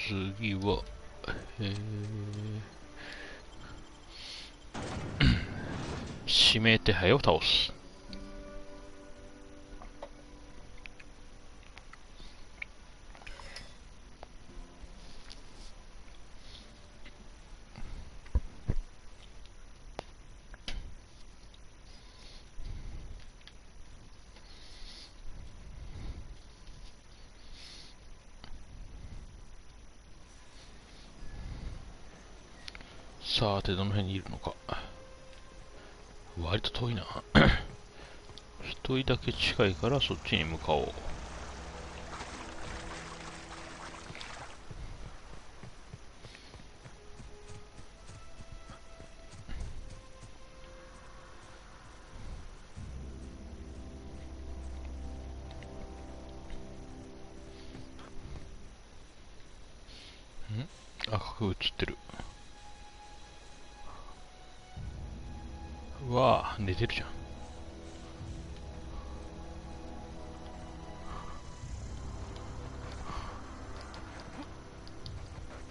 次は、指名手配を倒す。さて、どの辺にいるのか。割と遠いな。一人だけ近いからそっちに向かおう。赤く映ってる。うわぁ、寝てるじゃん。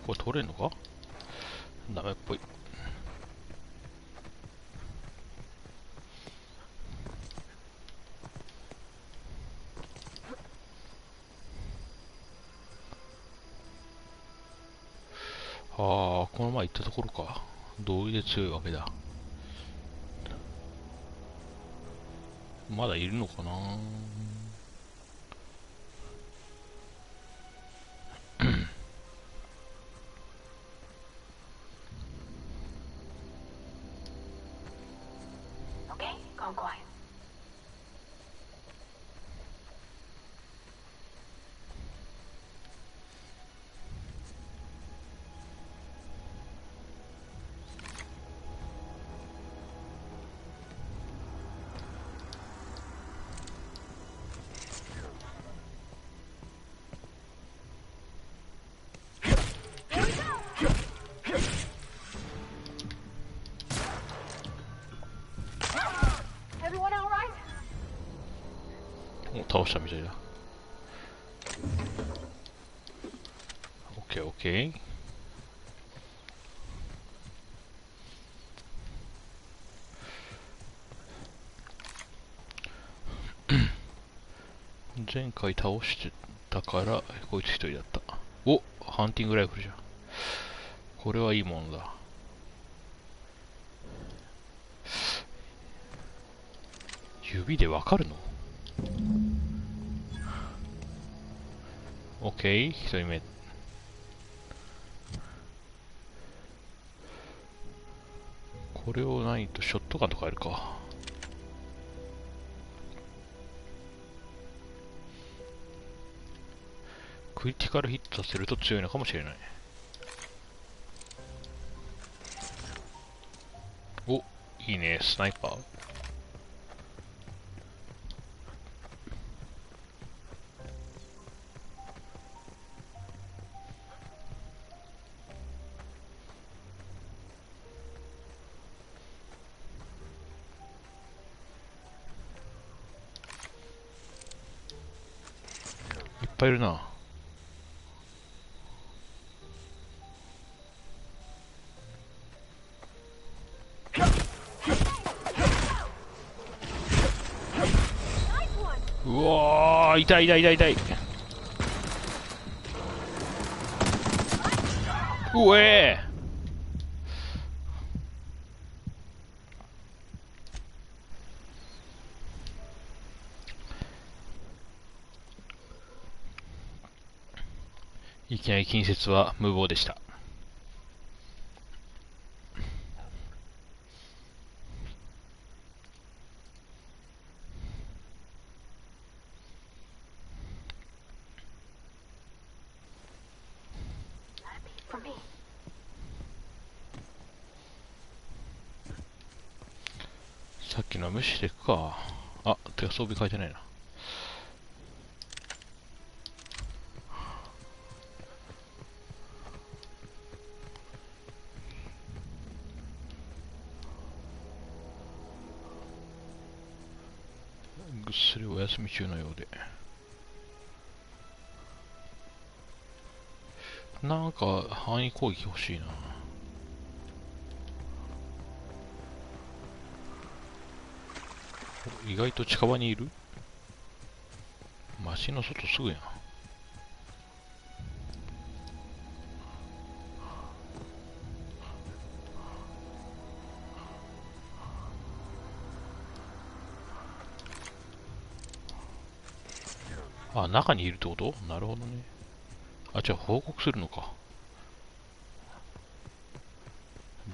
これ取れんのか？ダメっぽい。ああ、この前行ったところか。同意で強いわけだ。まだいるのかな。もう倒したみたいだ。オッケーオッケー。前回倒してたからこいつ一人だった。お、ハンティングライフルじゃん。これはいいものだ。指でわかるの？オッケー、一人目。これをないとショットガンとかやるか。クリティカルヒットさせると強いのかもしれない。お、いいね、スナイパー。いっぱいいるな。うわー、痛い痛い痛い痛い。うえー。いきなり近接は無謀でした。さっきのは無視していくか。あ、てか装備変えてないな。ぐっすりお休み中のようで。なんか範囲攻撃欲しいな。意外と近場にいる。街の外すぐやん。あ、中にいるってこと？なるほどね。あ、じゃあ報告するのか。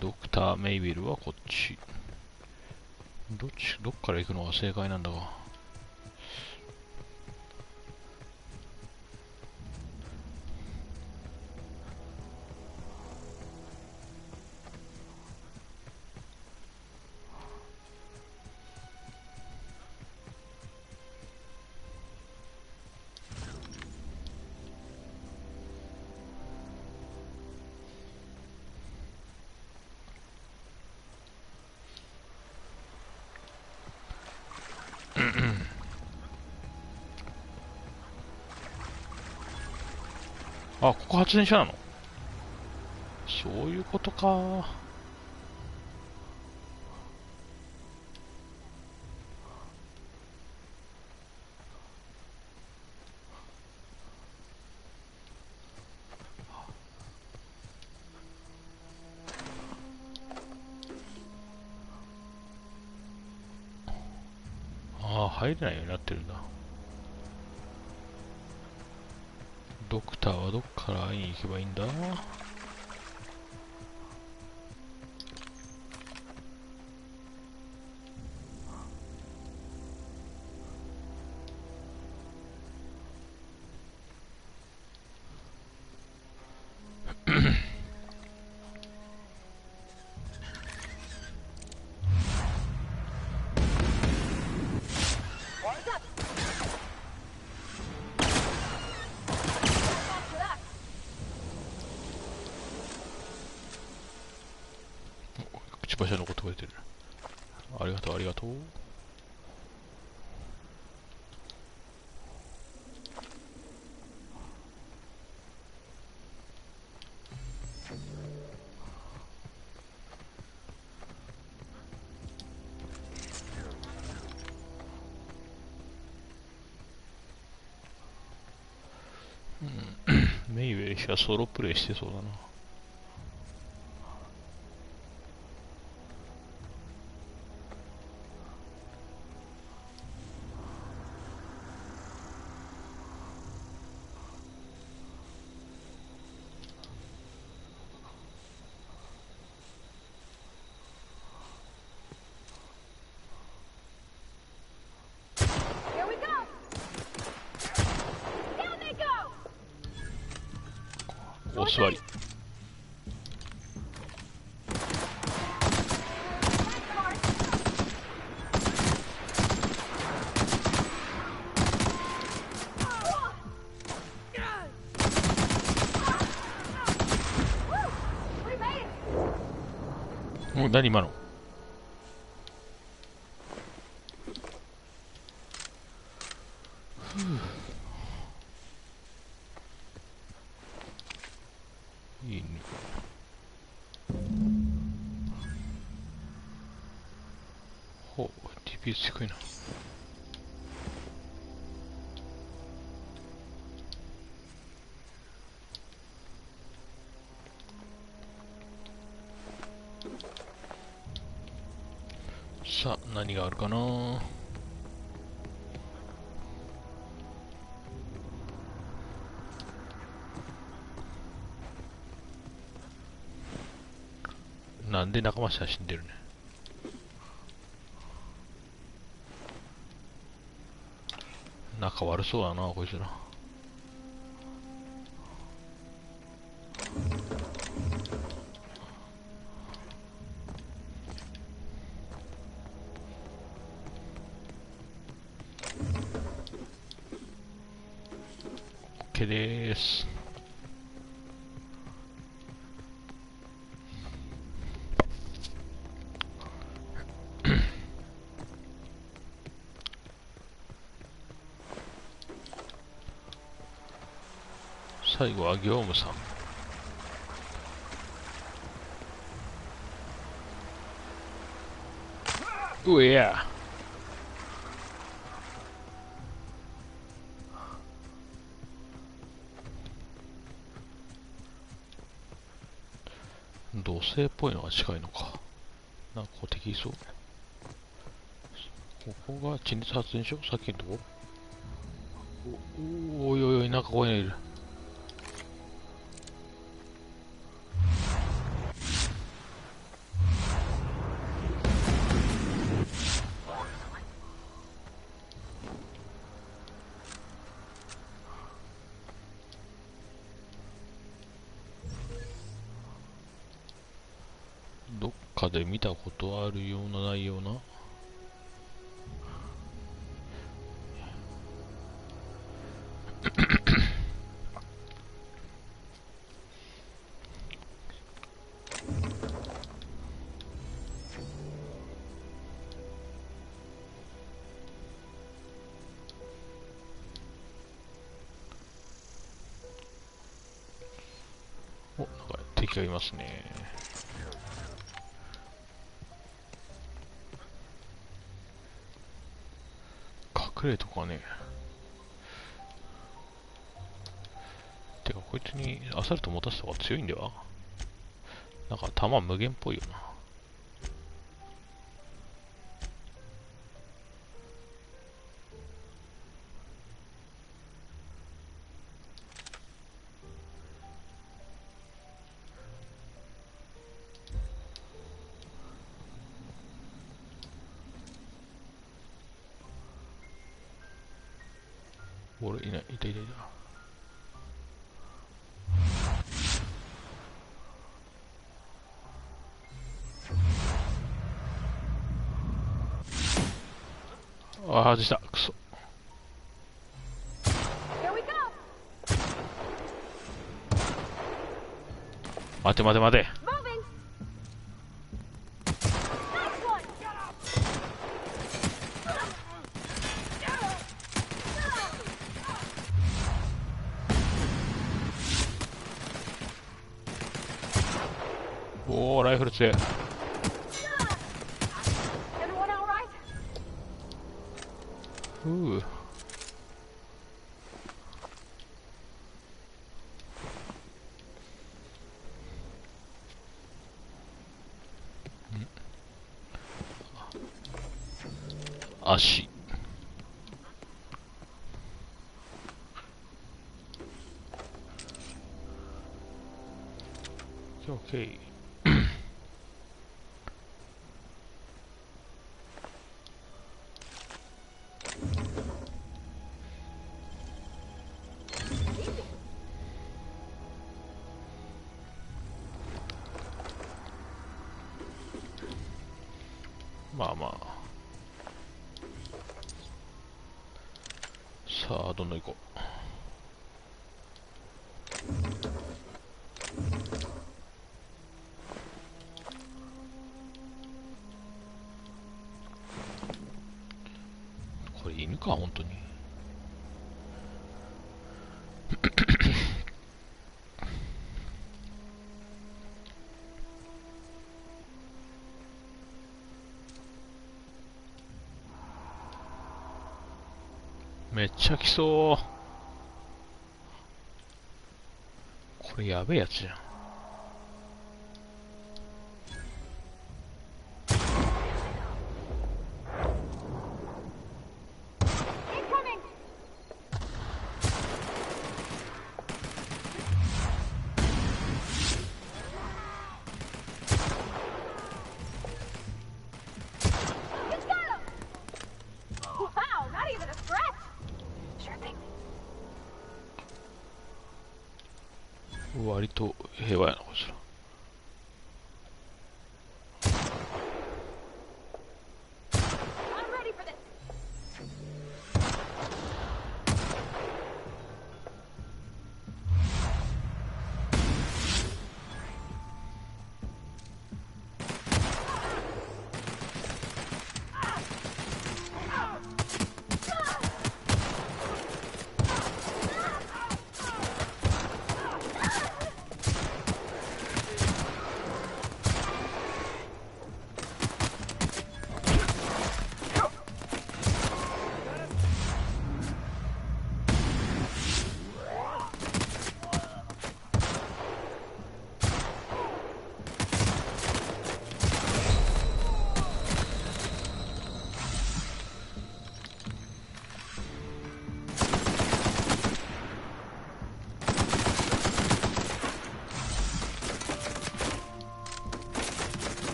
ドクター・メイビルはこっち。どっから行くのが正解なんだが。あ、ここ発電所なの？そういうことか。ああ、入れないようになってるんだ。ドクターはどっから会いに行けばいいんだ？口柱残ってくれてる。ありがとう、ありがとう。メイウェイ氏はソロプレイしてそうだな。お座り。もう何今の？いいね。ほう、TPS 低いな。さあ、何があるかな。なんで仲間写真出るね。仲悪そうだな、こいつら。OK でーす。最後は業務さん。うえや。土星っぽいのが近いのか。なんかこう敵いそう。ここが地熱発電所、さっきのとこ。おいおいおい、なんか怖いのいる。どっかで見たことあるようなないような。お、なんか敵がいますね。隠れとかね。てか、こいつにアサルト持たせた方が強いんでは。なんか弾無限っぽいよな。俺いない、いたいたいた。ああ、外した。くそ。待て待て待て。おー、ライフル強い。ふう。足。オッケー。まあまあ。さあ、どんどん行こう。これ犬か、本当に。めっちゃ来そう。これやべえやつじゃん。割と平和やな、こちら。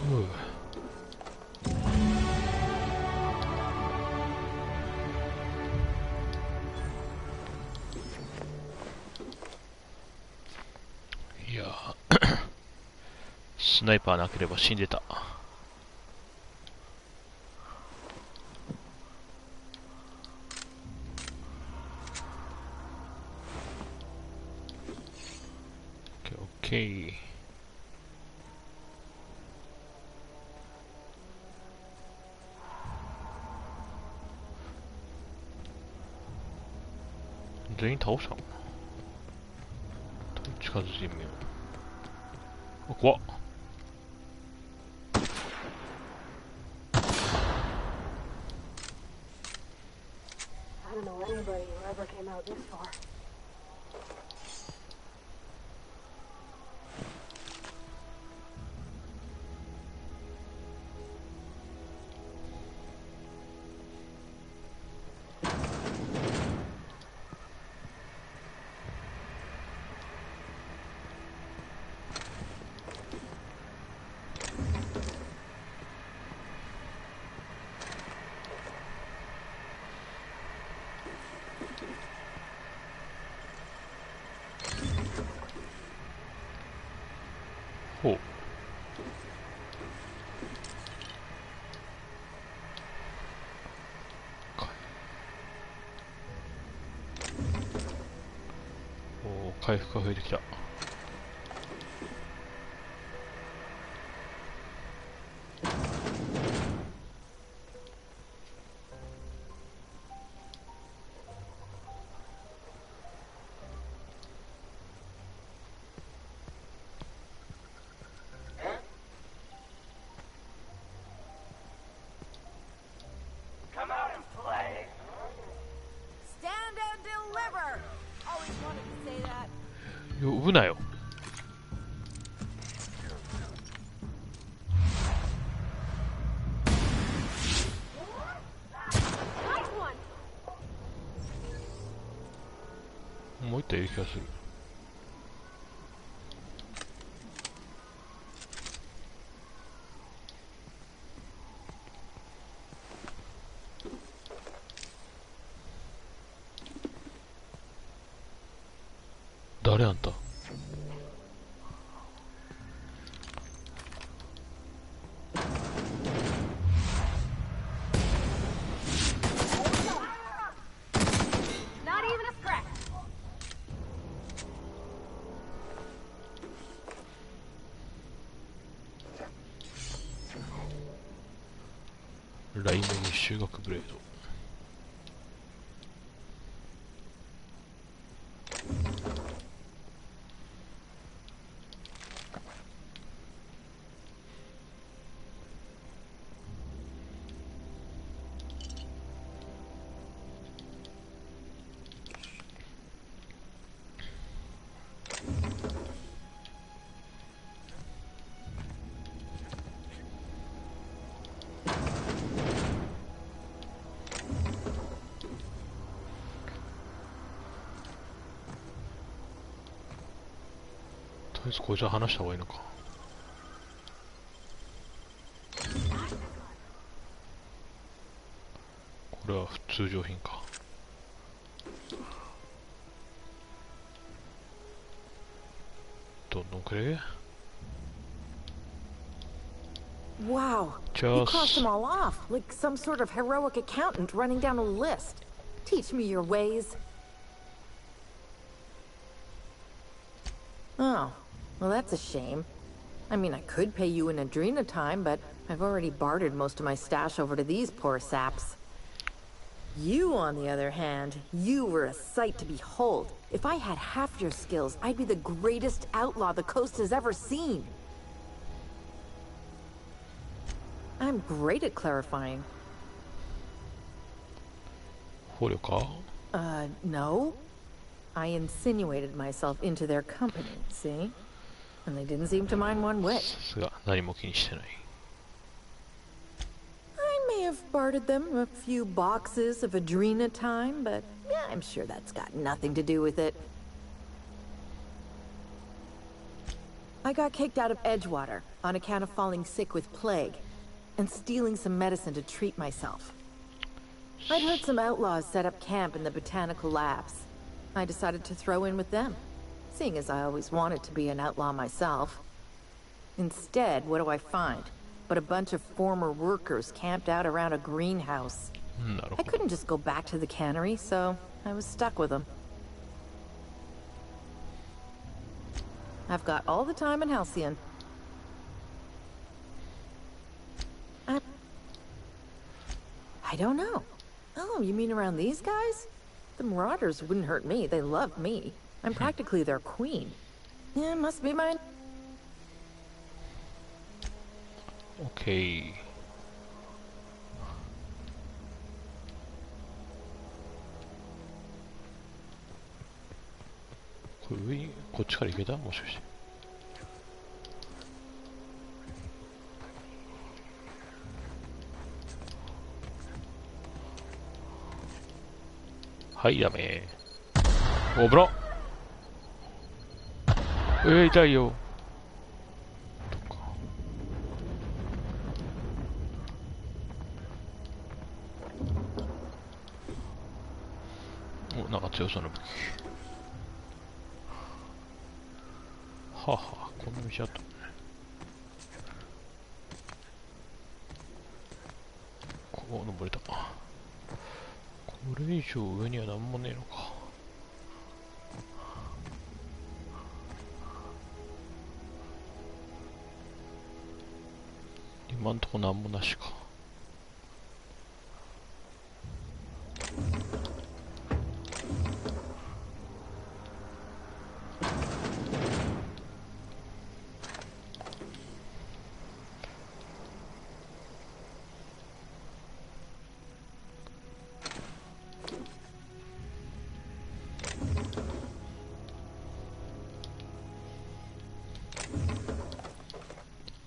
いやスナイパーなければ死んでた。オッケー。全員倒したのかな。近づいてみよう。あ、怖っ。I don't know anybody who ever came out this far.ほう。おー、回復が増えてきた。Come out and play. Stand and deliver. Always wanted to say that. 呼ぶなよ。Nice one. もう一体いる気がする。誰あんた。Not even a scratch. 雷鳴修学ブレード。とりあえずこいつは話した方がいいのか。これは通常品か。どんどんくれ。 Wow, you crossed them all off, like some sort of heroic accountant running down a list. Teach me your ways. Oh, well that's a shame. I mean, I could pay you in Adrena time, but I've already bartered most of my stash over to these poor saps. You, on the other hand, you were a sight to behold. If I had half your skills, I'd be the greatest outlaw the coast has ever seen. I'm great at clarifying. 捕虜か? No. I insinuated myself into their company, see? And they didn't seem to mind one whit. さすが、何も気にしてない。I may have bartered them a few boxes of Adrena time, but yeah, I'm sure that's got nothing to do with it. I got kicked out of Edgewater on account of falling sick with plague and stealing some medicine to treat myself. I'd heard some outlaws set up camp in the botanical labs. I decided to throw in with them, seeing as I always wanted to be an outlaw myself. Instead, what do I find? But a bunch of former workers camped out around a greenhouse. なるほ I ど。 couldn't just go back to the cannery, so I was stuck with them. I've got all the time in Halcyon. I don't know. Oh, you mean around these guys? The Marauders wouldn't hurt me. They love me. I'm practically their queen. Yeah, must be mine. OK。これ上に、こっちから行けたもしかして。はい、ダメ。おぶら。痛いよ。とか。お、なんか強そうな武器。はあ、はあ、こんな道あったね。ここ登れた。これ以上上には何もねえのか。今んとこ何もなしか。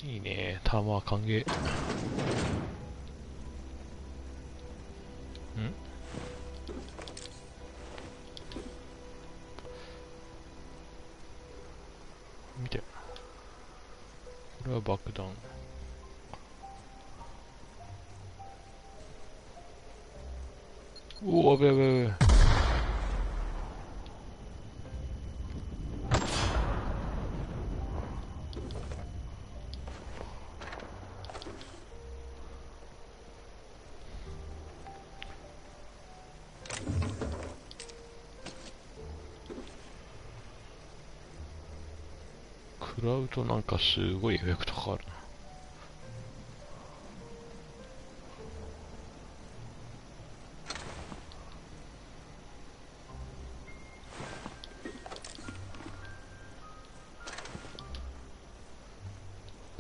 いいね、ターマー歓迎。ん見て。これは爆弾。おお、危ない危ない危ない。食らうとなんかすごいエフェクトかかるな。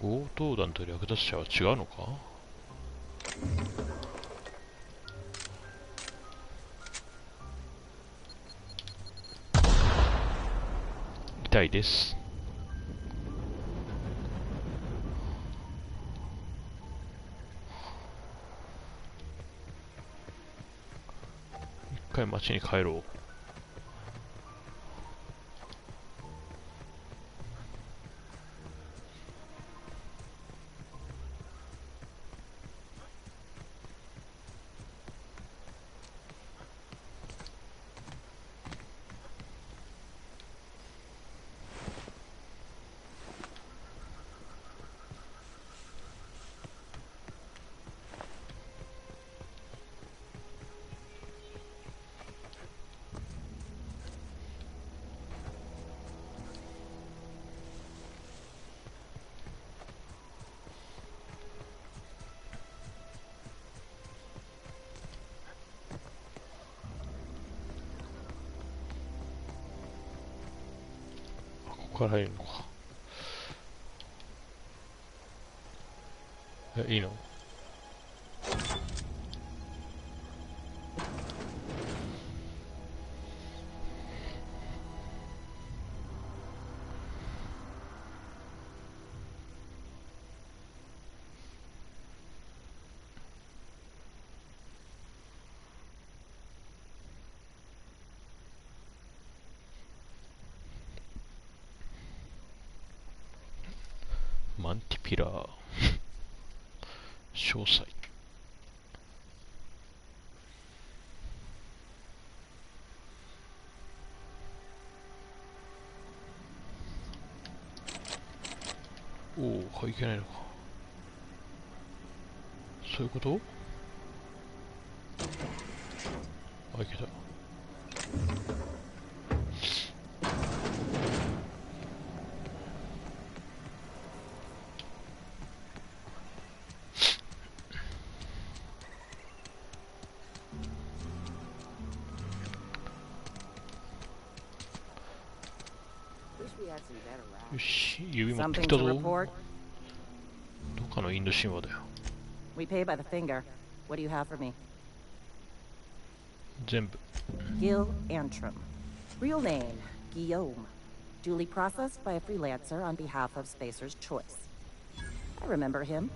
強盗団と略奪者は違うのか。痛いです。一回町に帰ろう。ここから入るのか。いいの。マンティピラー詳細。おお、いけないのか。そういうこと？あ、いけた。よし、指持ってき Something た to ぞ。 report? どっかのインド神話だよ。 We pay by the finger. What do you have for me? 全部。 Gil Antrim. Real name, Guillaume. Duly processed by a freelancer on behalf of Spacer's Choice. I remember him.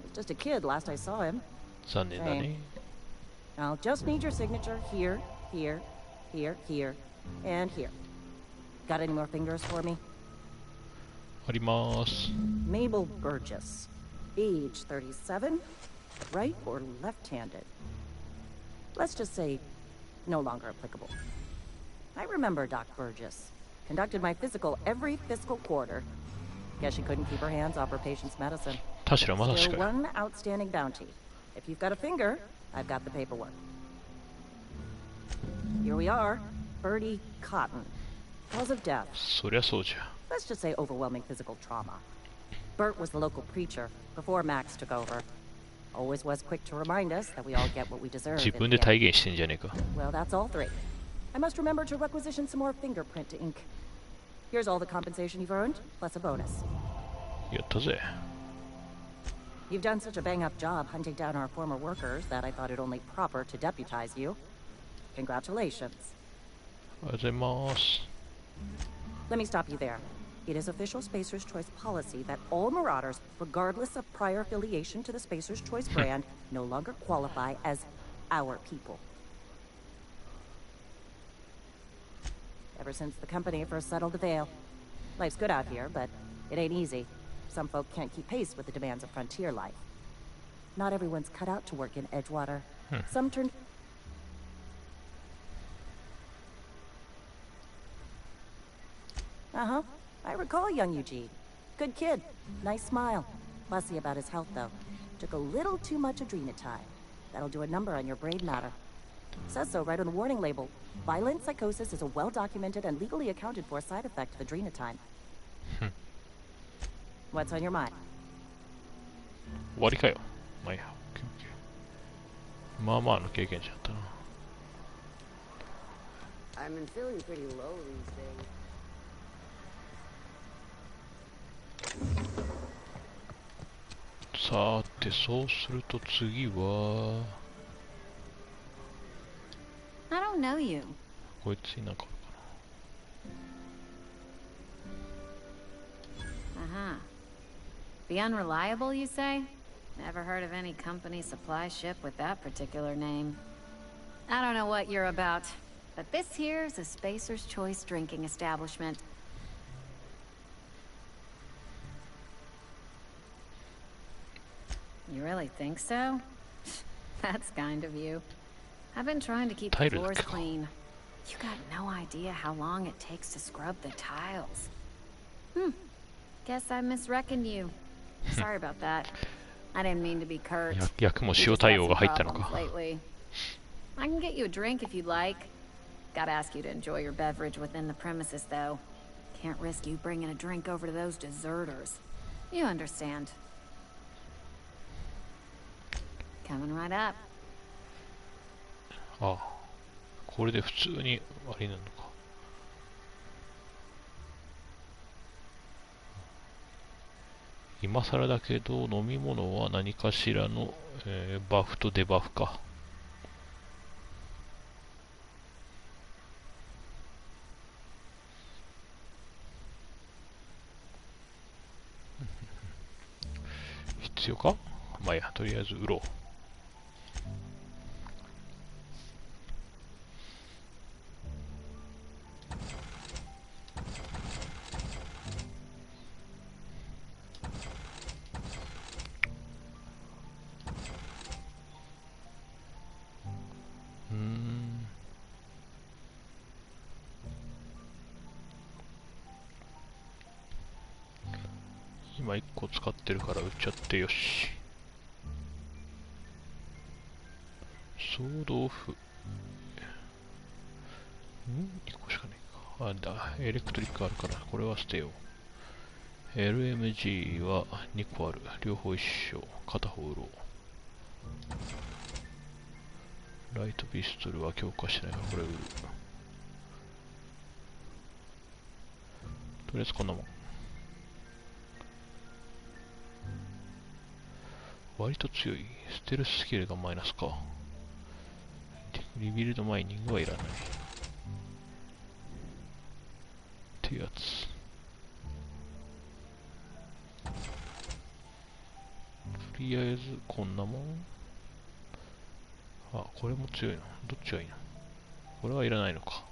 He was just a kid last I saw him. 残念だね。 I'll just need your signature here, here, here, here, and here. Got any more fingers for me? あります。 Mabel Burgess. Age 37. Right or left-handed? Let's just say no longer applicable. I remember Doc Burgess. Conducted my physical every fiscal quarter. Guess she couldn't keep her hands off her patient's medicine. 田代まだし Still かよ。 one outstanding bounty. If you've got a finger, I've got the paperwork. Here we are. Bertie Cotton. Cause of death. そりゃそうじゃ。 Let's just say overwhelming physical trauma. Bert was the local preacher before Max took over. Always was quick to remind us that we all get what we deserve. 自 in the 分で end. 体現してんじゃねえか。 Well, that's all three. I must remember to requisition some more fingerprint ink. Here's all the compensation you've earned, plus a bonus. やったぜ。 You've done such a bang-up job hunting down our former workers that I thought it only proper to deputize you. Congratulations. ありがとうございます。 Let me stop you there. It is official Spacer's Choice policy that all Marauders, regardless of prior affiliation to the Spacer's Choice brand, no longer qualify as our people. Ever since the company first settled the Vale. Life's good out here, but it ain't easy. Some folk can't keep pace with the demands of frontier life. Not everyone's cut out to work in Edgewater. Some turn... Uh-huh. I recall young Eugene. Good kid. Nice smile. Fussy about his health, though. Took a little too much adrenatine. That'll do a number on your brain matter. Says so right on the warning label. Violent psychosis is a well-documented and legally accounted for side effect of adrenatine. What's on your mind? 終わりかよ。まあいいや。オッケーオッケー。まあまあの経験者だったな。 I've been feeling pretty low these days. さて、そうすると次は、 I don't know you. こいつになんかあるかな。 Uh-huh. The Unreliable, you say? Never heard of any company supply ship with that particular name. I don't know what you're about, but this here's a Spacer's Choice drinking establishment. You really think so? That's kind of you. I've been trying to keep the Title. floors clean. You got no idea how long it takes to scrub the tiles. Guess I misreckoned you. Sorry about that. I didn't mean to be curt. 役も We 塩 just 対 got 応が some 入ったの problems か。 lately. I can get you a drink if you'd like. Gotta ask you to enjoy your beverage within the premises, though. Can't risk you bringing a drink over to those deserters. You understand. Coming right up. ああ。これで普通にあれなのか。今更だけど、飲み物は何かしらの、バフとデバフか。必要か？まあいいや、とりあえず売ろう。今1個使ってるから売っちゃってよし。ソードオフ。1個しかないか。あ、だ、エレクトリックあるから、これは捨てよう。LMG は2個ある。両方一緒。片方売ろう。ライトピストルは強化してないから、これ売る。とりあえずこんなもん。割と強い。ステルススキルがマイナスか。リビルドマイニングはいらない。ってやつ。とりあえずこんなもん。あ、これも強いな。どっちがいいの？これはいらないのか。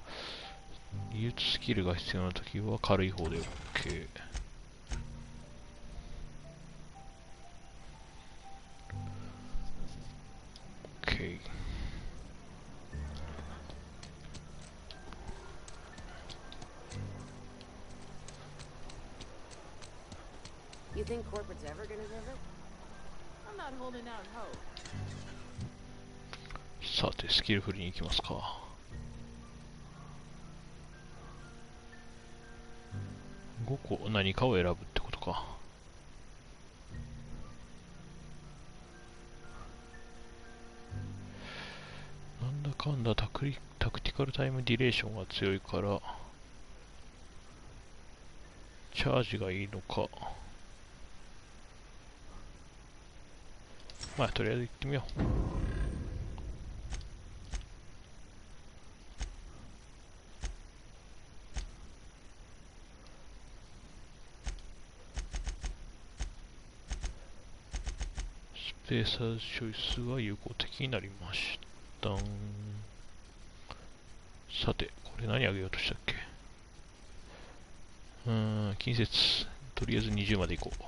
技術スキルが必要な時は軽い方で OK。OK。You think corporate's ever gonna visit? I'm not holding out hope. さて、スキル振りに行きますか。5個何かを選ぶってことか。なんだかんだタクティカルタイムディレーションが強いから、チャージがいいのか。まあ、とりあえず行ってみよう。スペーサーズチョイスは有効的になりました。さて、これ何あげようとしたっけ？近接。とりあえず20まで行こう。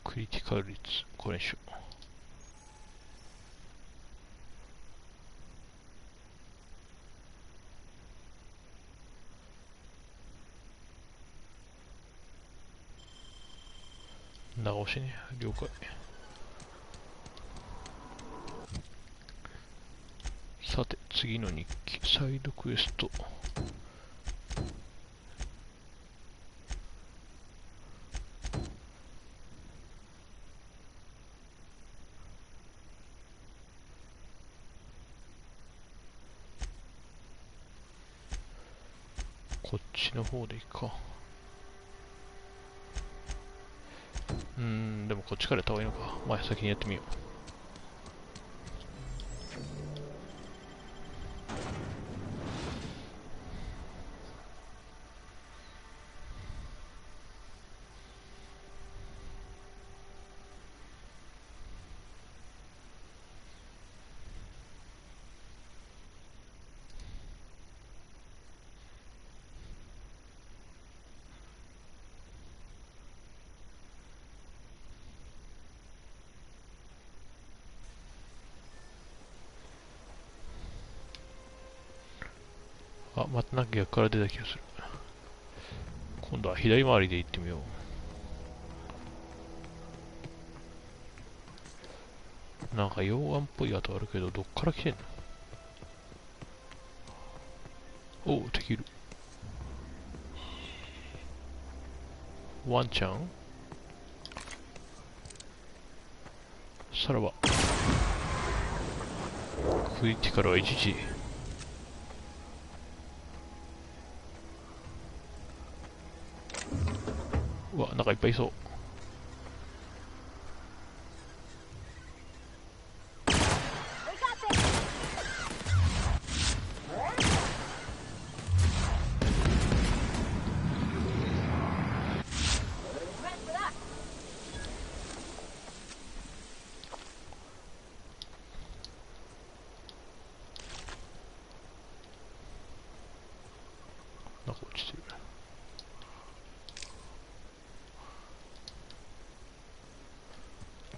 クリティカル率、これにしよう。長押しね、了解。さて、次の日記、サイドクエスト。こっちの方でいいか。でもこっちからやった方がいいのか。まあ先にやってみよう。あ、またなんか逆から出た気がする。今度は左回りで行ってみよう。なんか溶岩っぽい跡あるけど、どっから来てんの？おう、敵いる。ワンちゃん？さらば。クリティカルは1時。うわ、なんかいっぱいいそう。なんか落ちてる。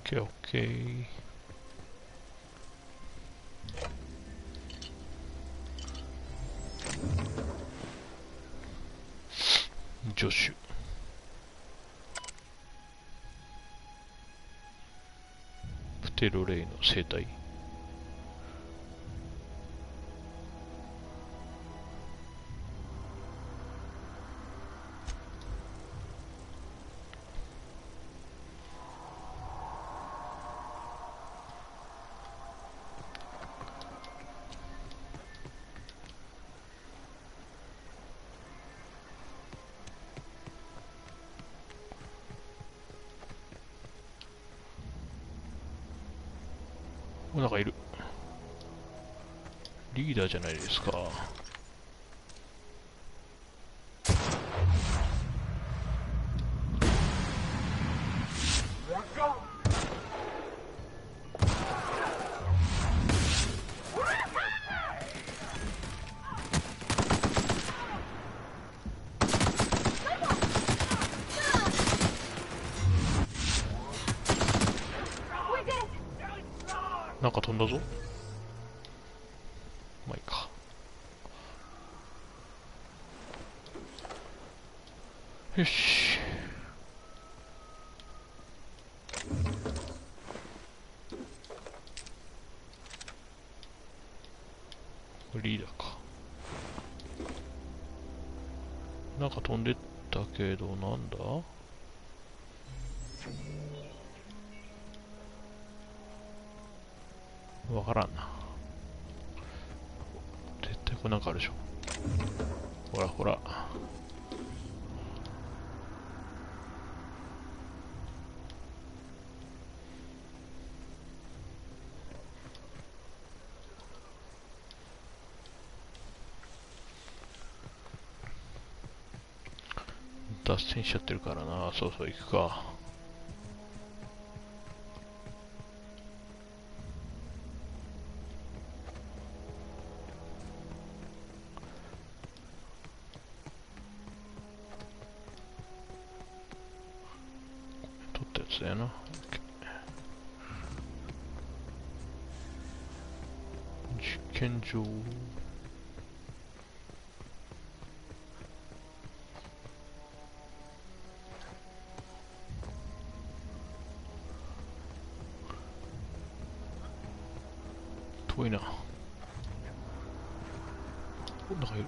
ケーオッケー。助手。プテロレイの生態。なんかいる。リーダーじゃないですか。なんか飛んだぞ。まあいいか。よし。リーダーか。なんか飛んでったけど、なんだ？わからんな。絶対これなんかあるでしょ。ほらほら。脱線しちゃってるからな。そうそう、行くか。取ったやつだよな。実験場。遠いな。お、なんかいる。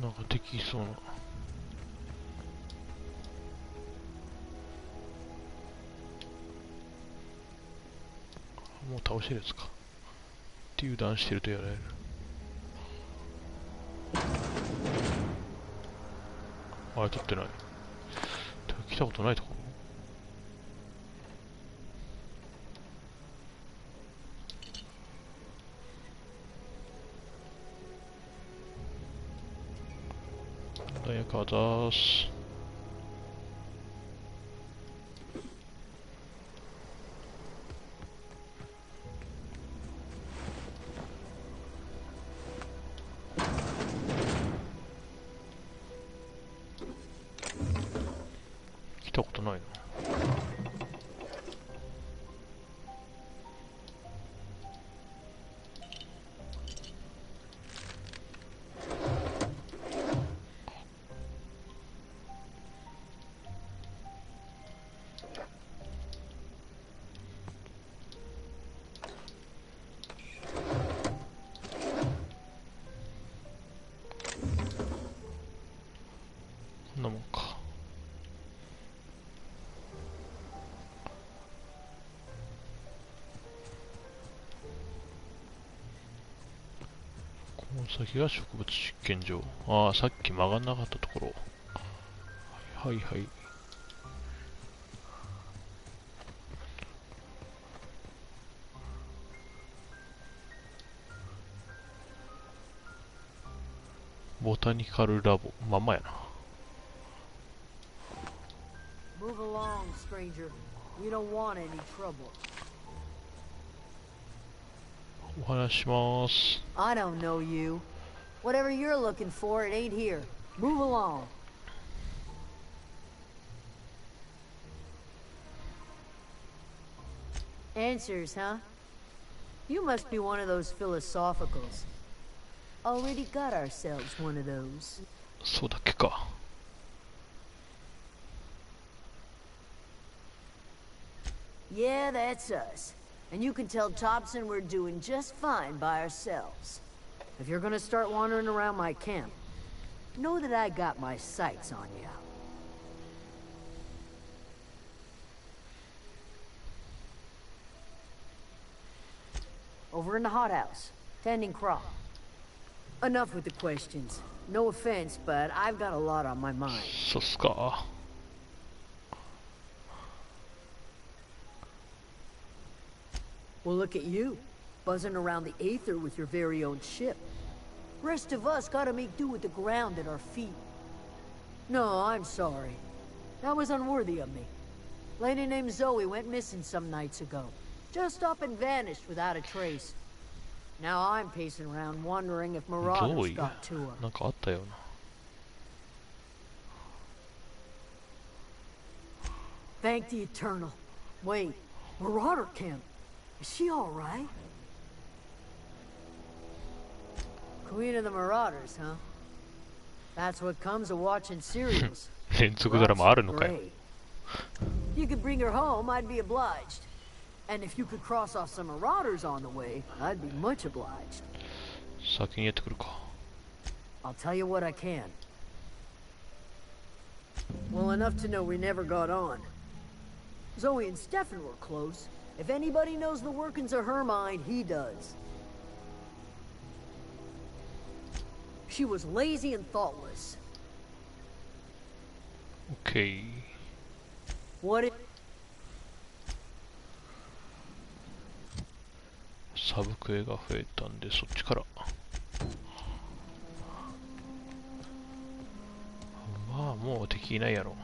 なんかできそうな。もう倒してるやつか。って油断してるとやられる。あれ取ってない。来たことないところ。ダイヤカーザース。来たことないな。こんなもんか。この先が植物実験場。ああ、さっき曲がんなかったところ。はいはいはい。ボタニカルラボ。まんまやな。Move along, stranger. We don't want any trouble. お話しします。 I don't know you. Whatever you're looking for, it ain't here. Move along. Answers, huh? You must be one of those philosophicals. Already got ourselves one of those. そうだっけか。Yeah, that's us. And you can tell Thompson we're doing just fine by ourselves. If you're gonna start wandering around my camp, know that I got my sights on you. Over in the hothouse, tending crop. Enough with the questions. No offense, but I've got a lot on my mind. そうっすか。Well, look at you, buzzing around the Aether with your very own ship. Rest of us gotta make do with the ground at our feet. No, I'm sorry. That was unworthy of me. Lady named Zoe went missing some nights ago. Just up and vanished without a trace. Now I'm pacing around wondering if marauders ゾーイ got to her. なんかあったような。Thank the Eternal. Wait, Marauder Camp. Is she alright? Queen of the Marauders, huh? That's what comes of watching serials. 連続ドラマあるのかよ。 Great. If you could bring her home, I'd be obliged. And if you could cross off some marauders on the way, I'd be much obliged. 先にやってくるか。 I'll tell you what I can. Well, enough to know we never got on. Zoe and Stefan were close. If anybody knows the workings of her mind, he does. She was lazy and thoughtless. OK。 What it... サブクエが増えたんでそっちから。まあもう敵いないやろ。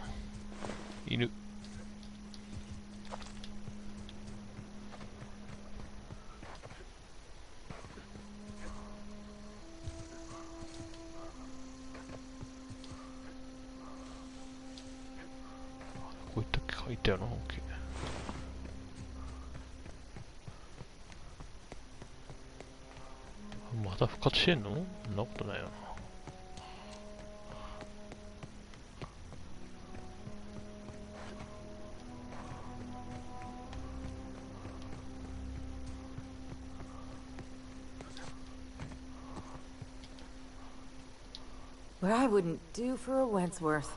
犬。こういったっけ書いたよな。OK。また復活してんの？そんなことないよな。What I wouldn't do for a Wentworth.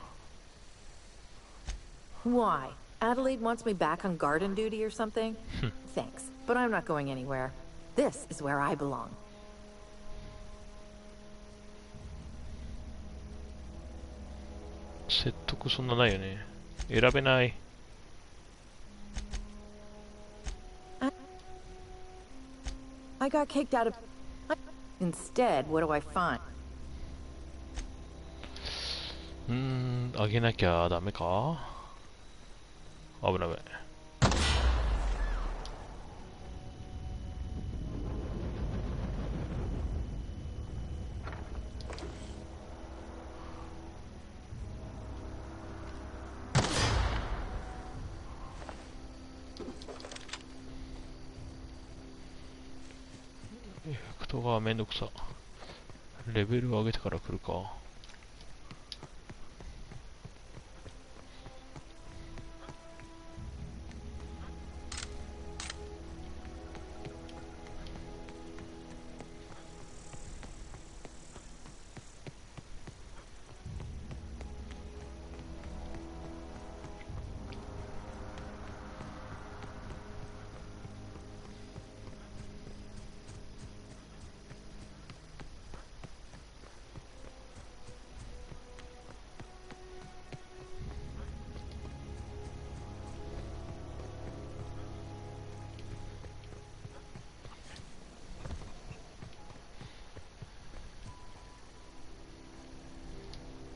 Why? Adelaide wants me back on garden duty or something? Thanks, but I'm not going anywhere. This is where I belong. 説得そんなないよね。選べない。I got kicked out of... Instead, what do I find? あげなきゃダメか。危ない危ない。エフェクトがめんどくさ。レベルを上げてから来るか。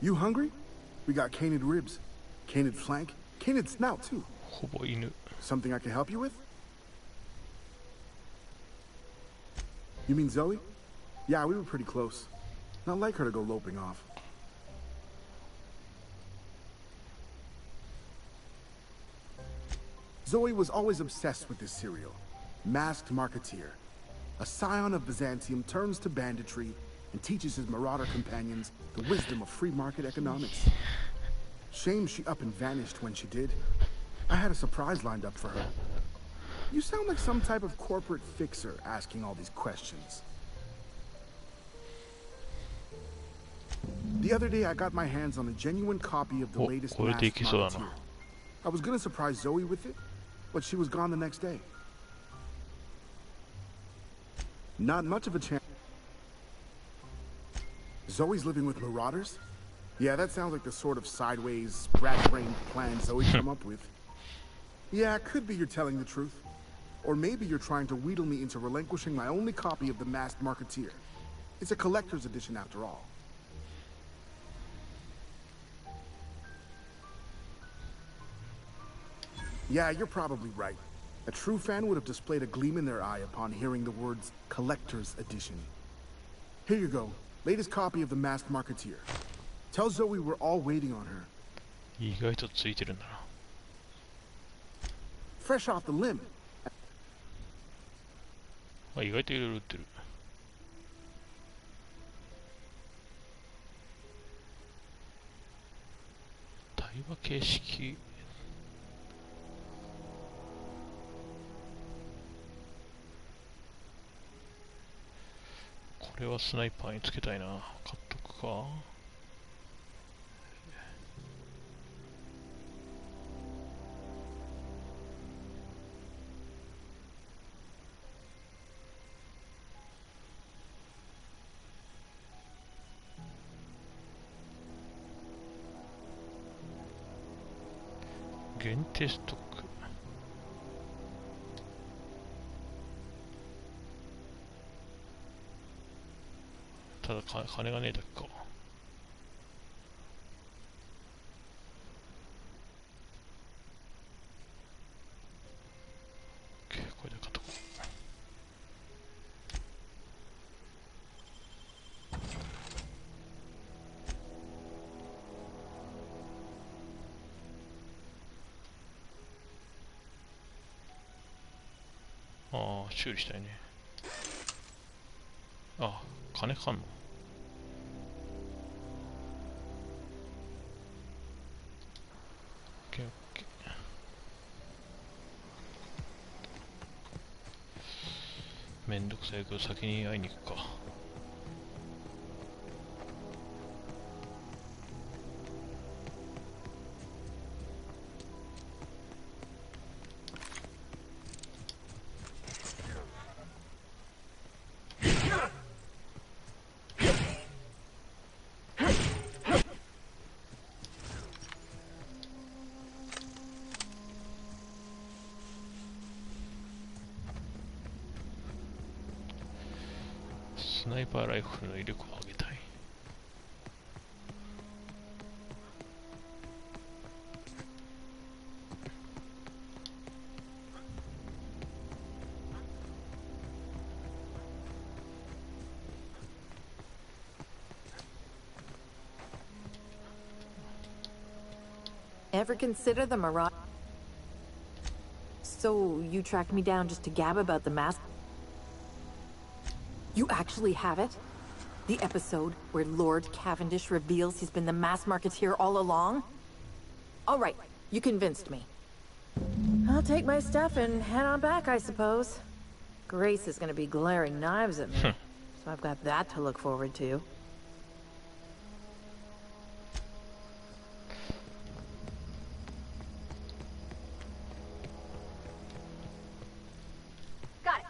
You hungry? We got canid ribs, canid flank, canid snout too. ほぼ犬。 Something I can help you with? You mean Zoe? Yeah, we were pretty close. Not like her to go loping off. Zoe was always obsessed with this serial. Masked Marketeer. A scion of Byzantium turns to banditry and teaches his marauder companions the wisdom of free market economics. Shame she up and vanished when she did. I had a surprise lined up for her. You sound like some type of corporate fixer asking all these questions. The other day I got my hands on a genuine copy of the latest Masked Marketeer. I was gonna surprise Zoe with it, but she was gone the next day. Not much of a chance. Zoe's living with marauders? Yeah, that sounds like the sort of sideways, rat-brained plan Zoe come up with. Yeah, it could be you're telling the truth. Or maybe you're trying to wheedle me into relinquishing my only copy of the Masked Marketeer. It's a collector's edition after all. Yeah, you're probably right. A true fan would have displayed a gleam in their eye upon hearing the words collector's edition. Here you go. Latest copy of the Masked Marketeer. Tell Zoe we're all waiting on her. 意外とついてるんだな。Fresh off the limb. あ、意外といろいろ売ってる。対話形式。これはスナイパーにつけたいな。買っとくか。限定ストック。ただ金がねえだけか。これで買っとこう。ああ、修理したいね。あ、金かかんの。オッケーオッケー。めんどくさいけど先に会いに行くか。スナイパーライフルの威力を上げたい。Ever consider the Marauder? So, you tracked me down just to gab about the mask? You actually have it? The episode where Lord Cavendish reveals he's been the mass marketeer all along? All right, you convinced me. I'll take my stuff and head on back, I suppose. Grace is gonna be glaring knives at me, so I've got that to look forward to. Got it.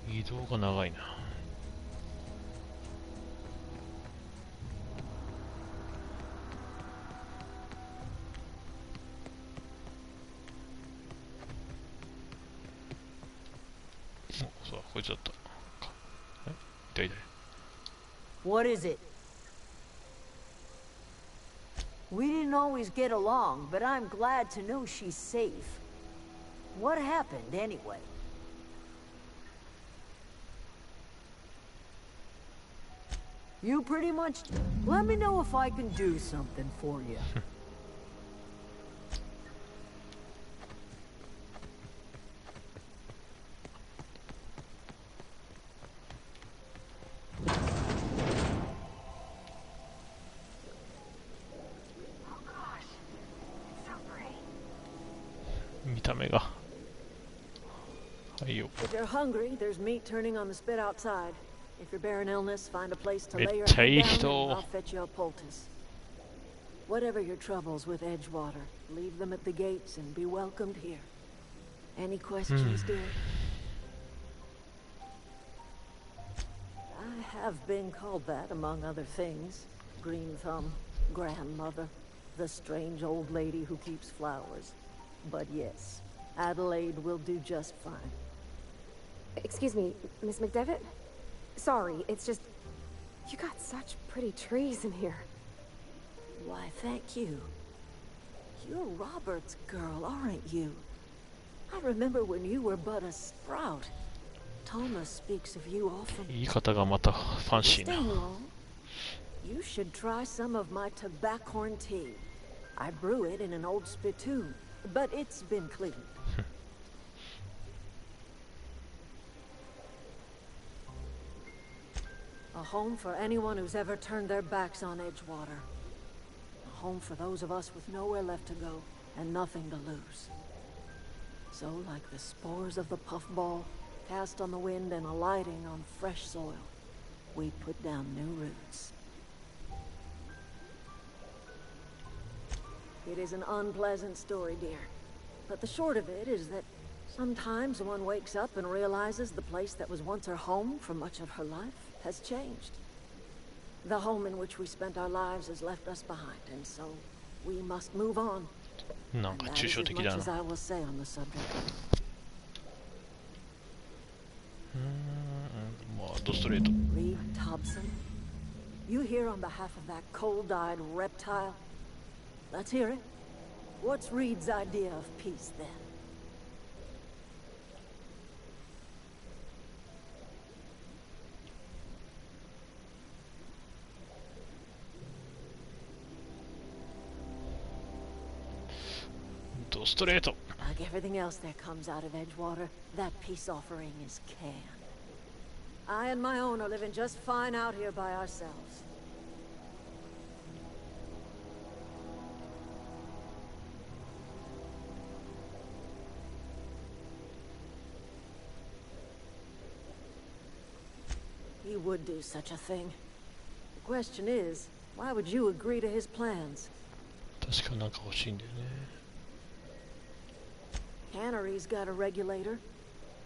移動が長いな。そうだ、こいつだった。え、痛い痛い。 What is it? We didn't always get along, but I'm glad to know she's safe. What happened, anyway? You pretty much... Let me know if I can do something for you. 見た目が。はいよ。 If you're hungry, there's meat turning on the spit outside. If you're bearing illness, find a place to め lay っ your ちゃいい head down 人。 and I'll fetch you a poultice. Whatever your troubles with Edgewater, leave them at the gates and be welcomed here. Any questions, dear? I have been called that, among other things. Green Thumb, grandmother, the strange old lady who keeps flowers. But yes, Adelaide will do just fine. Excuse me, Miss McDevitt? Sorry, it's just... You got such pretty trees in here. Why, thank you. You're Robert's girl, aren't you? I remember when you were but a sprout. Thomas speaks of you often. 言い方がまたファンシーな。 Staying long? You should try some of my tobaccorn tea. I brew it in an old spittoon, but it's been cleaned. A home for anyone who's ever turned their backs on Edgewater. A home for those of us with nowhere left to go and nothing to lose. So, like the spores of the puffball, cast on the wind and alighting on fresh soil, we put down new roots. It is an unpleasant story, dear. But the short of it is that sometimes one wakes up and realizes the place that was once her home for much of her life has changed. The home in which we spent our lives has left us behind, and so we must move on. なんか And that 抽 is 象 as 的 much だ as な。 I will say on the subject. まあドストレート。 Reed Thompson, you here on behalf of that cold-eyed reptile? Let's hear it. What's Reed's idea of peace, then? Straight. Like everything else that comes out of Edgewater, that peace offering is canned. I and my own are living just fine out here by ourselves. He would do such a thing. The question is, why would you agree to his plans? 確かなんか欲しいんだよね。 Cannery's got a regulator.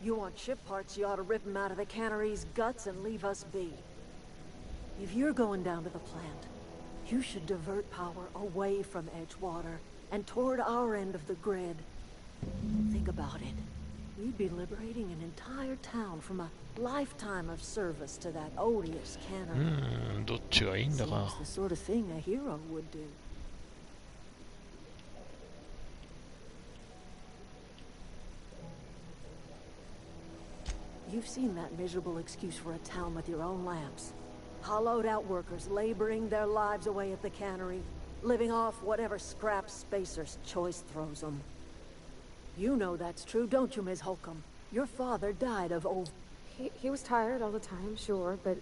You want ship parts, you ought to rip them out of the cannery's guts and leave us be. If you're going down to the plant, you should divert power away from Edgewater and toward our end of the grid. Think about it. We'd be liberating an entire town from a lifetime of service to that odious cannery. どっちがいいんだか。 Seems the sort of thing a hero would do. You've seen that miserable excuse for a town with your own lamps. Hollowed out workers laboring their lives away at the cannery, living off whatever scrap Spacer's choice throws them. You know that's true, don't you, Ms. Holcomb? Your father died of old... He was tired all the time, sure, but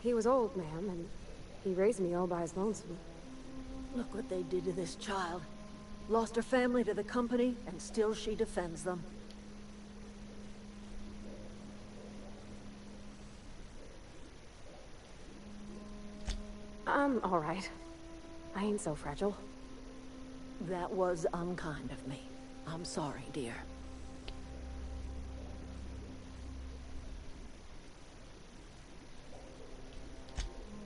he was old, ma'am, and he raised me all by his lonesome. Look what they did to this child. Lost her family to the company, and still she defends them. I'm all right. I ain't so fragile. That was unkind of me. I'm sorry, dear.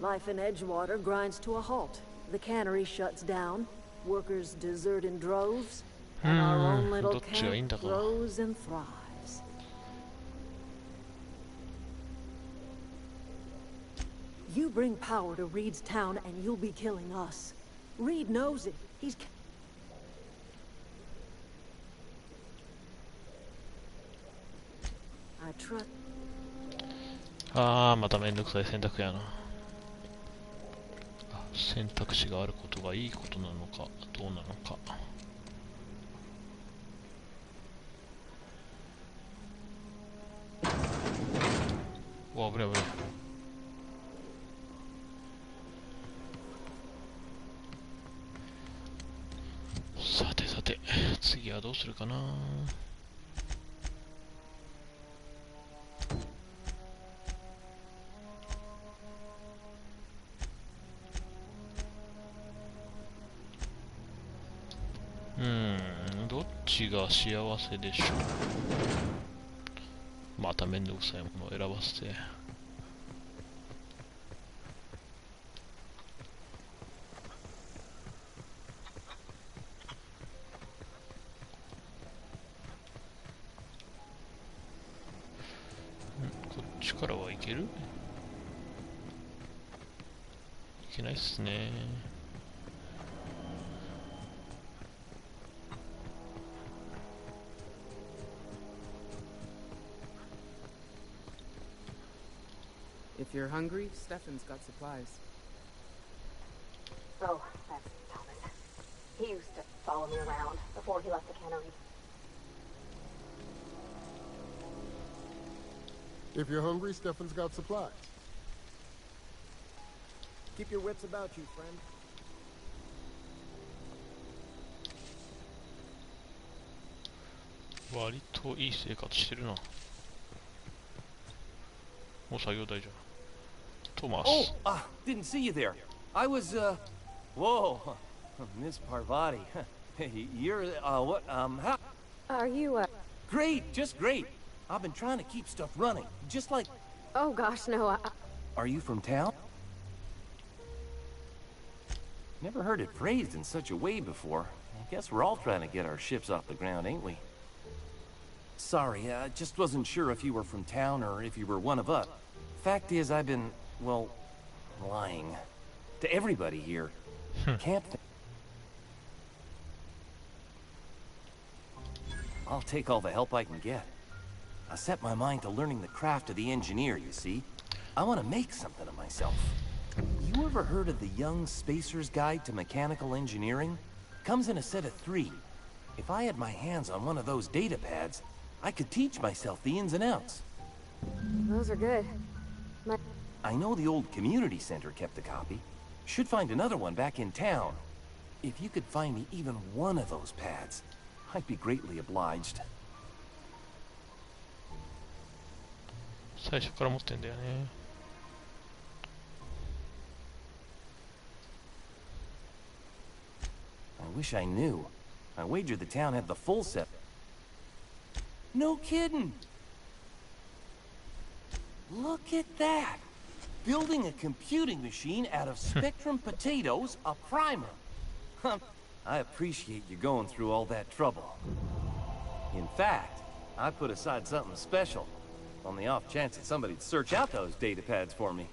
Life in Edgewater grinds to a halt. The cannery shuts down, workers desert in droves, and our own little camp grows and thrives. You bring power to Reed's town and you'll be killing us. Reed knows it. He's... I trust... ああ、まためんどくさい選択やな。選択肢があることがいいことなのか、どうなのか。うわ、危ない危ない。さてさて、次はどうするかな。どっちが幸せでしょう。まためんどくさいものを選ばせて。こっちからはいける？いけないっすね。If you're hungry, Stefan's got supplies. Oh, that's Thomas. He used to follow me around before he left the cannery. If you're hungry, Stefan's got supplies. Keep your wits about you, friend. 割といい生活してるな。もう作業台じゃん。トマス。Oh, didn't see you there. I was, whoa, Miss Parvati. You're, what, how? Are you, Great, just great. I've been trying to keep stuff running, just like... Oh gosh, no, Are you from town? Never heard it phrased in such a way before. I guess we're all trying to get our ships off the ground, ain't we? Sorry, I just wasn't sure if you were from town or if you were one of us. Fact is, I've been, well, lying. To everybody here. Can't... I'll take all the help I can get. I set my mind to learning the craft of the engineer, you see. I want to make something of myself. You ever heard of the Young Spacer's Guide to Mechanical Engineering? Comes in a set of 3. If I had my hands on one of those data pads, I could teach myself the ins and outs. those are good. I know the old community center kept a copy. Should find another one back in town. If you could find me even one of those pads, I'd be greatly obliged. 最初から持ってんだよね。I wish I knew. I wager the town had the full set. No kidding! Look at that! Building a computing machine out of Spectrum potatoes, a primer. I appreciate you going through all that trouble. In fact, I put aside something special, on the off chance that somebody'd search out those data pads for me.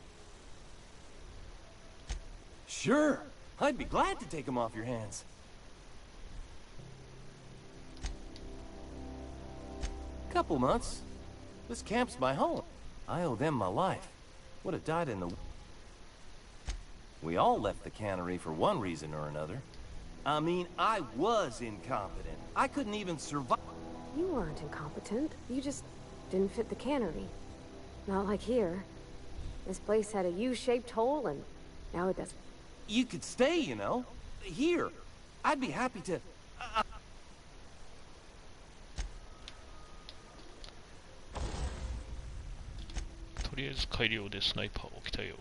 Sure, I'd be glad to take them off your hands. Couple months. This camp's my home. I owe them my life. Would have died in the... We all left the cannery for one reason or another. I mean, I was incompetent. I couldn't even survive. You weren't incompetent. You just didn't fit the cannery. Not like here. This place had a U-shaped hole, and now it doesn't. You could stay, you know. Here. I'd be happy to... とりあえず改良でスナイパーを着たよ。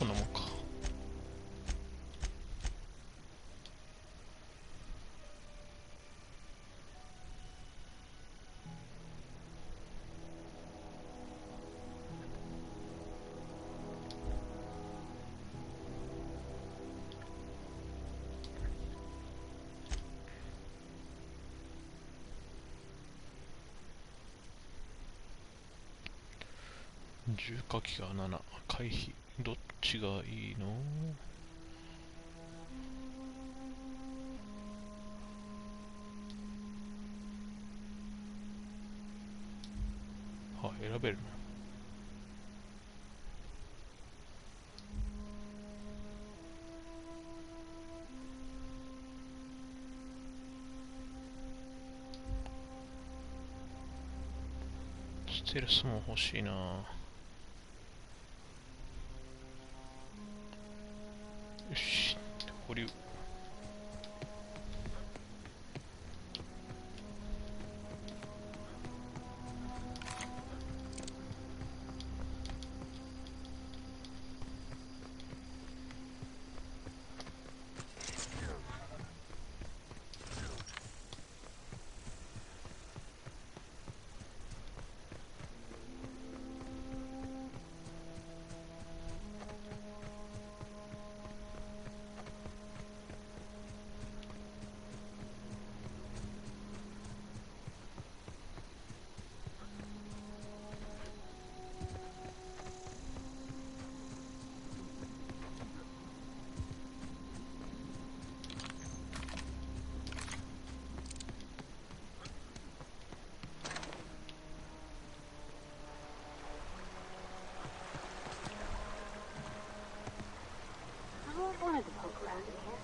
こんなもんか。重火器が7、回避。どっちがいいの？選べるの？ステルスも欲しいな。よし、保留。Wanted to poke around in here.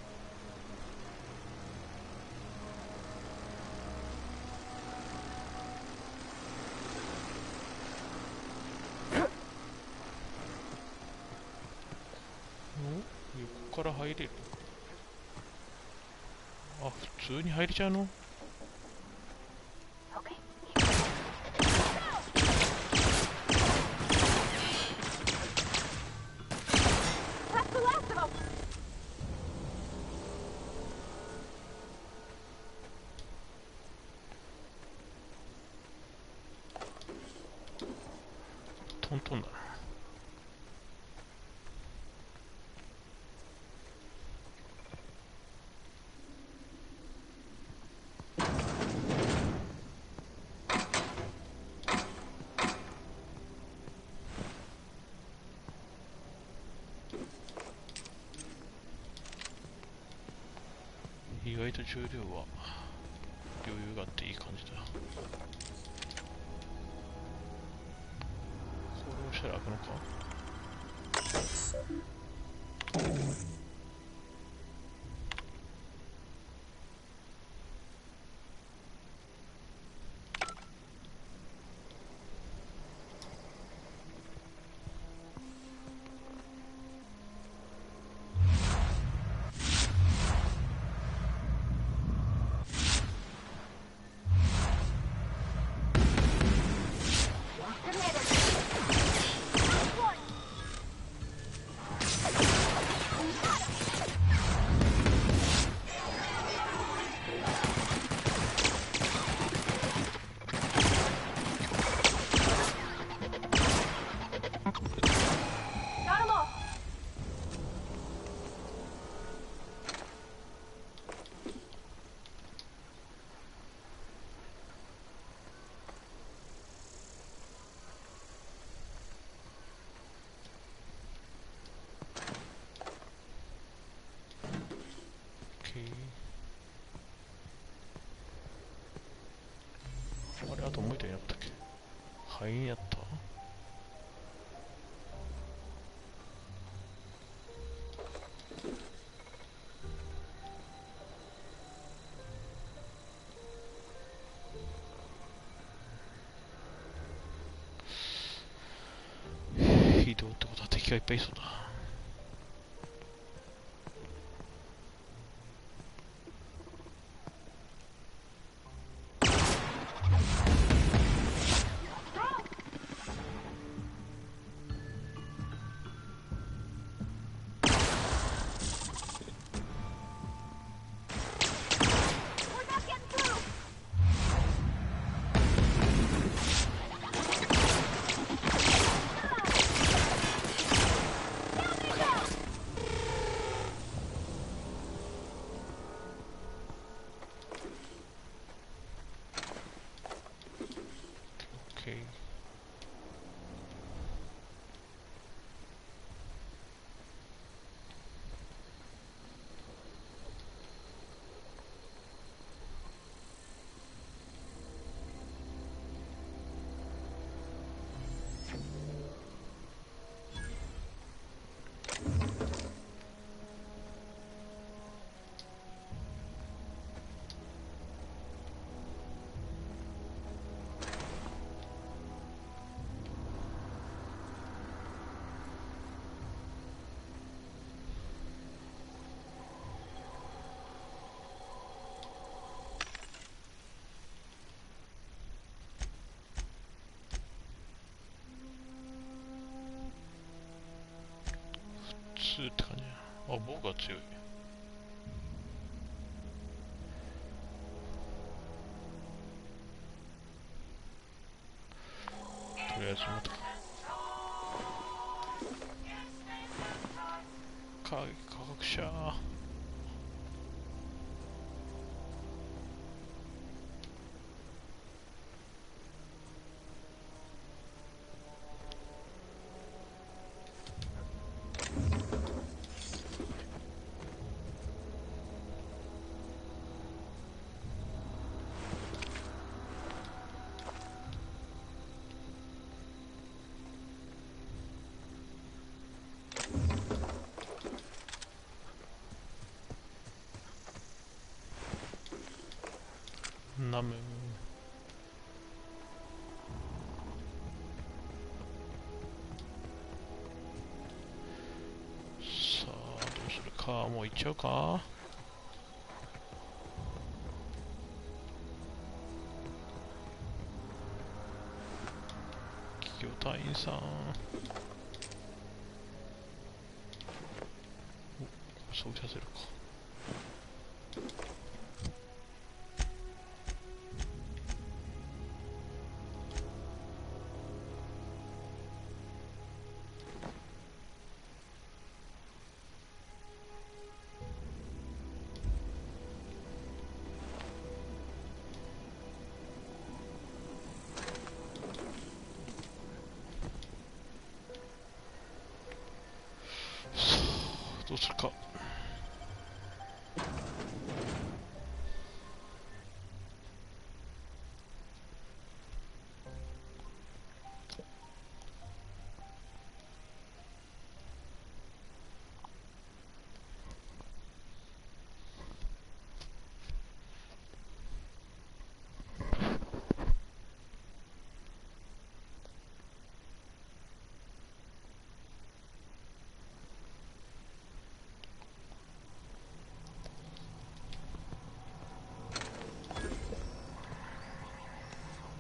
お、横から入れる。あ、普通に入れちゃうの？トントンだな。意外と重量は余裕があっていい感じだ。これをしたら開くのか？あれ、あともう一人やったっけ？肺にやった？移動ってことは敵がいっぱいいそうだ。2って感じや。あ、僕は強い。とりあえずまた科学者。ナム。さあどうするか。もう行っちゃうか。企業隊員さん、装備させるか。どうするか。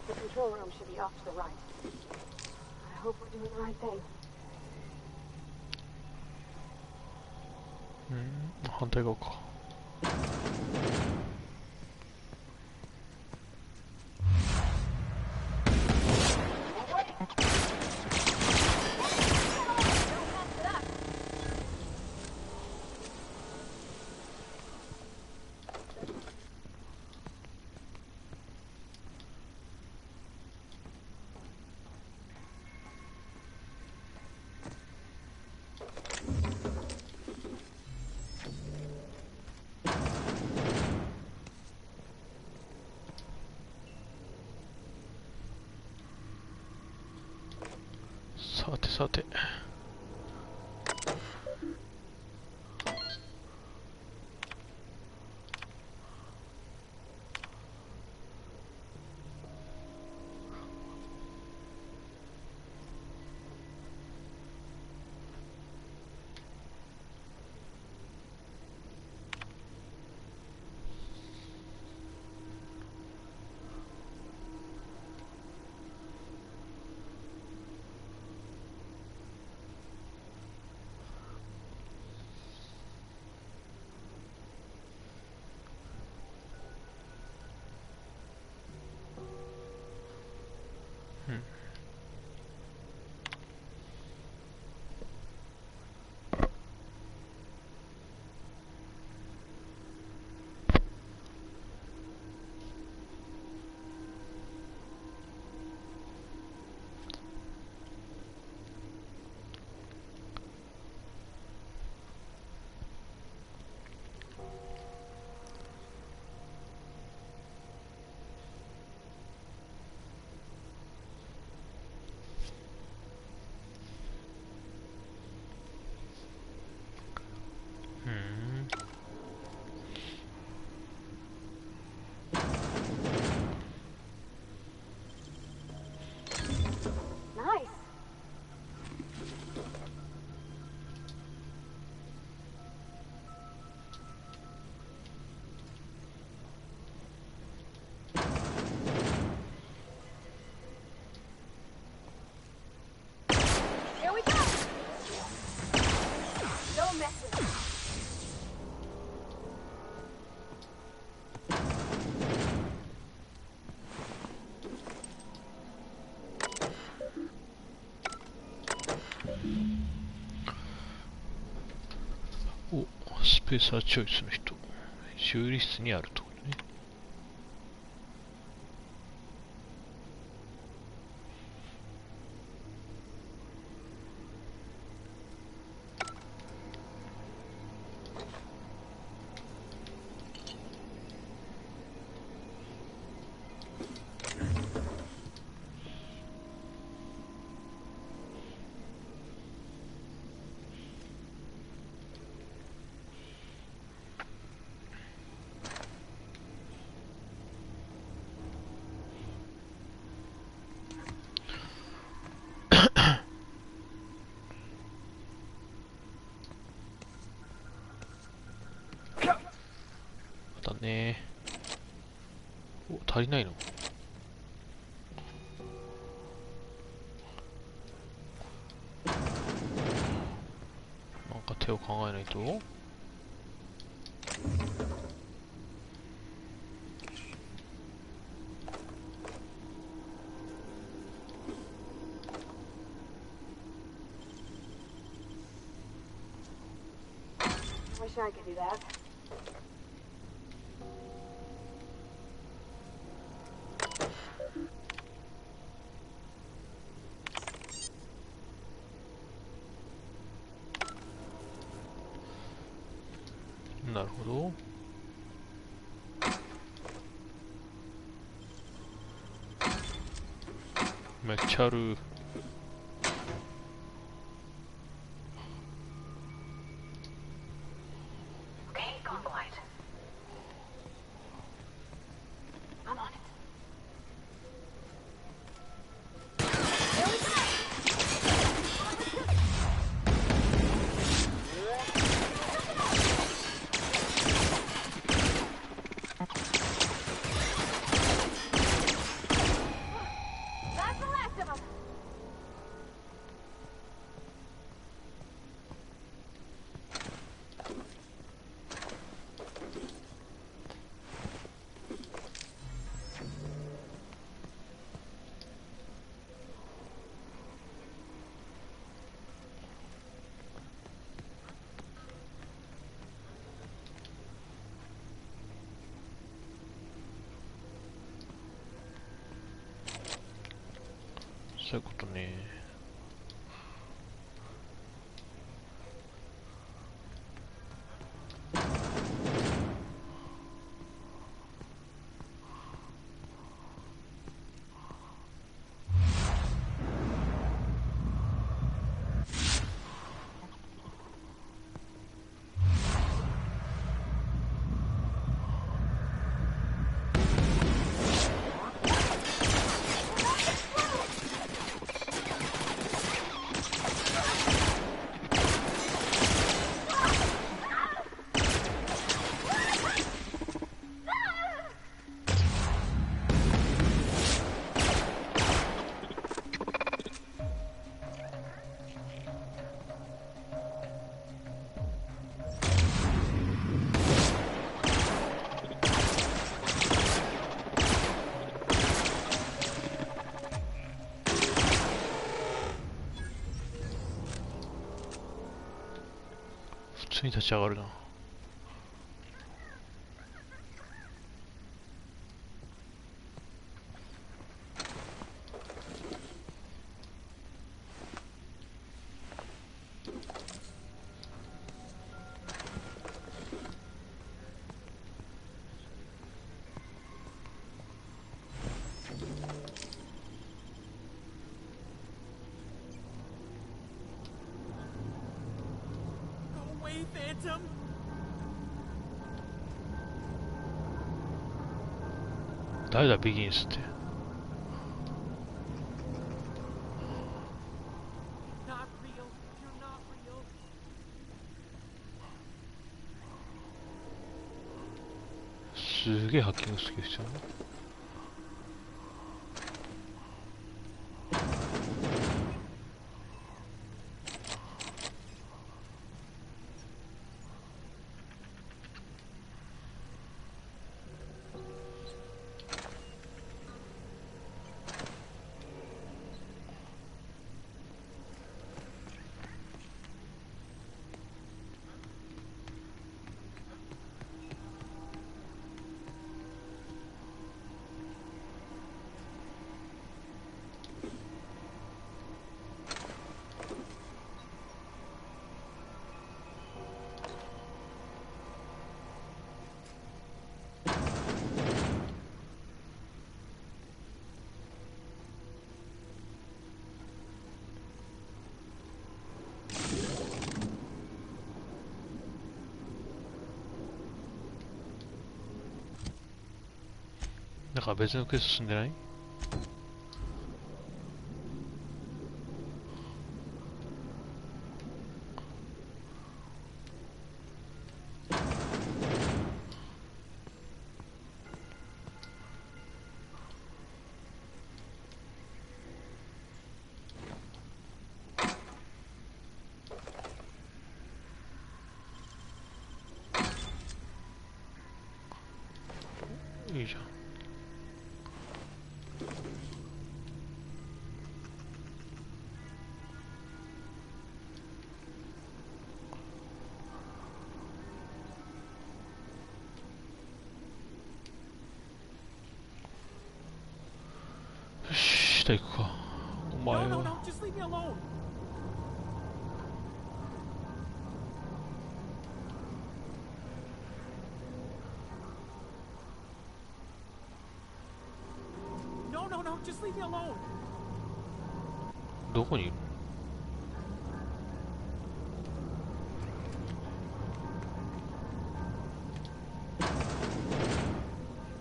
The control room should be off to the right. I hope we're doing the right thing. 反対側か。さてさて。お、スペーサーチョイスの人。修理室にあるところね。だね。お、足りないの？なんか手を考えないと。Wish I could do that.なるほど。めっちゃある。そういうことね。普通に立ち上がるな。誰だ、ビギンスって。すげえハッキング好きですよね。なんか別のクエスト進んでない？いいじゃん。よし、下行くか。お前は。just leave me alone. No, just leave me alone. どこにいる？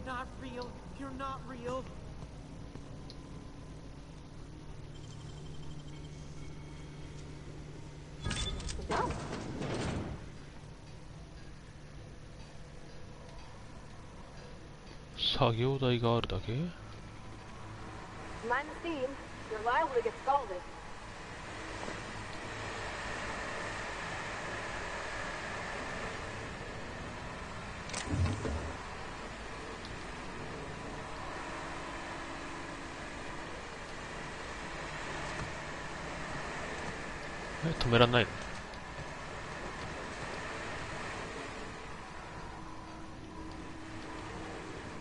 Not real. You're not real. Go. 作業台があるだけ？ Mind the steam. You're liable to get scalded. 止めらんないの？